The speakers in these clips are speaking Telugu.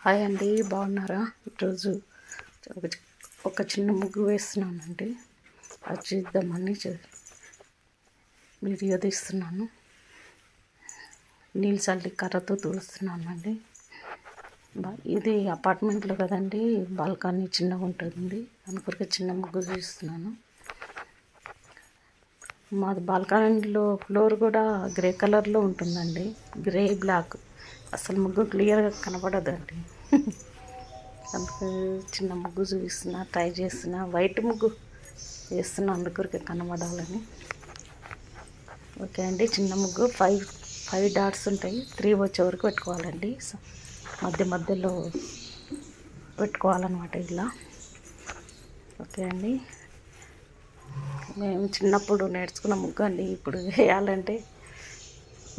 హాయ్ అండి, బాగున్నారా? ఈరోజు ఒక చిన్న ముగ్గు వేస్తున్నానండి. అది చూద్దామని వీడియో తీస్తున్నాను. నీళ్ళు చల్లి కర్రతో తుడుస్తున్నానండి. ఇది అపార్ట్మెంట్లో కదండి, బాల్కనీ చిన్నగా ఉంటుంది, అనుకొరికి చిన్న ముగ్గు తీస్తున్నాను. మాది బాల్కనీలో ఫ్లోర్ కూడా గ్రే కలర్లో ఉంటుందండి, గ్రే బ్లాక్. అసలు ముగ్గు క్లియర్గా కనబడదండి. అందుకు చిన్న ముగ్గు చూపిస్తున్నా, ట్రై చేస్తున్నా. వైట్ ముగ్గు వేస్తున్నా అందుకొరికి కనబడాలని. ఓకే అండి, చిన్న ముగ్గు ఫైవ్ డాట్స్ ఉంటాయి. 3 వచ్చే వరకు పెట్టుకోవాలండి. మధ్యలో పెట్టుకోవాలన్నమాట ఇలా. ఓకే అండి, మేము చిన్నప్పుడు నేర్చుకున్న ముగ్గు అండి. ఇప్పుడు వేయాలంటే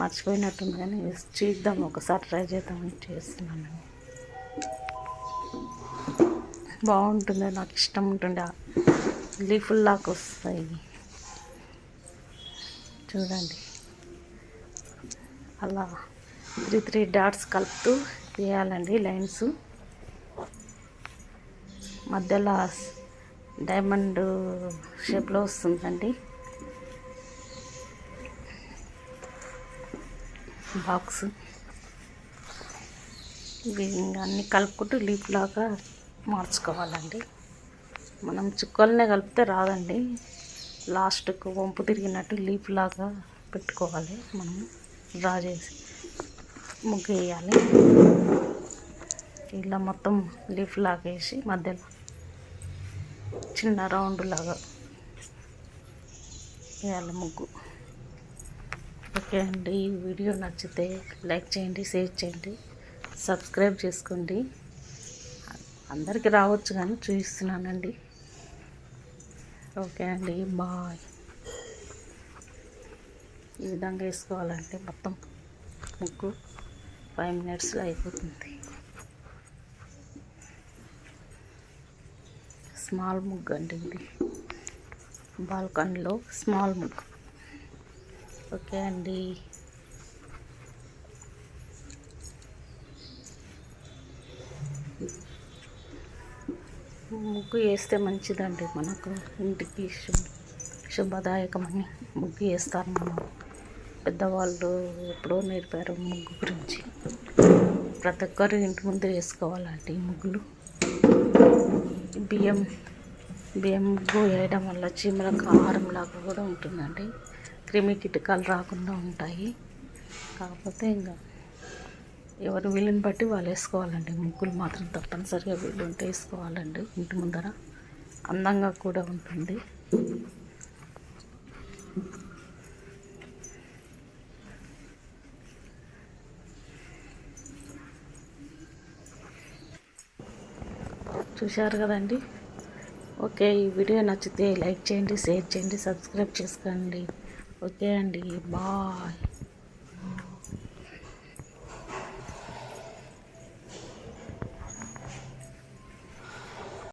మర్చిపోయినట్టుంది, కానీ చూద్దాం, ఒకసారి ట్రై చేద్దామని చేస్తున్నాను. బాగుంటుంది, నాకు ఇష్టం ఉంటుండే. లీఫుల్లాగా వస్తాయి చూడండి. అలా 3 డాట్స్ కలుపుతూ వేయాలండి లైన్స్. మధ్యలో డైమండ్ షేప్లో వస్తుందండి బాక్స్. ఇవి అన్నీ కలుపుకుంటూ లీఫ్ లాగా మార్చుకోవాలండి. మనం చుక్కలనే కలిపితే రాదండి, లాస్ట్కు వంపు తిరిగినట్టు లీఫ్ లాగా పెట్టుకోవాలి. మనం డ్రా చేసి ముగ్గు వేయాలి. ఇలా మొత్తం లీఫ్ లాగా వేసి మధ్యలో చిన్న రౌండ్ లాగా వేయాలి ముగ్గు. ఓకే అండి, ఈ వీడియో నచ్చితే లైక్ చేయండి, షేర్ చేయండి, సబ్స్క్రైబ్ చేసుకోండి. అందరికీ రావచ్చు కానీ చూపిస్తున్నానండి. ఓకే అండి, బాయ్. ఈ విధంగా వేసుకోవాలంటే మొత్తం ముగ్గు 5 మినిట్స్లో అయిపోతుంది. స్మాల్ ముగ్గు అండి ఇది, బాల్కనీలో స్మాల్ ముగ్గు. ఓకే అండి. ముగ్గు వేస్తే మంచిదండి, మనకు ఇంటికి శుభదాయకమని ముగ్గు వేస్తారు. మనం పెద్దవాళ్ళు ఎప్పుడో నేర్పారు ముగ్గు గురించి. ప్రతి ఒక్కరు ఇంటి ముందు వేసుకోవాలండి ముగ్గులు. బియ్యం ముగ్గు వేయడం వల్ల చీమలకు ఆహారం లాగా కూడా ఉంటుందండి. క్రిమి కీటకాలు రాకుండా ఉంటాయి. కాకపోతే ఇంకా ఎవరు వీలుని బట్టి వాళ్ళు వేసుకోవాలండి. ముగ్గులు మాత్రం తప్పనిసరిగా వీళ్ళు ఉంటే వేసుకోవాలండి. ఇంటి ముందర అందంగా కూడా ఉంటుంది. చూశారు కదండి. ఓకే, ఈ వీడియో నచ్చితే లైక్ చేయండి, షేర్ చేయండి, సబ్స్క్రైబ్ చేసుకోండి. ఓకే అండి, బాయ్.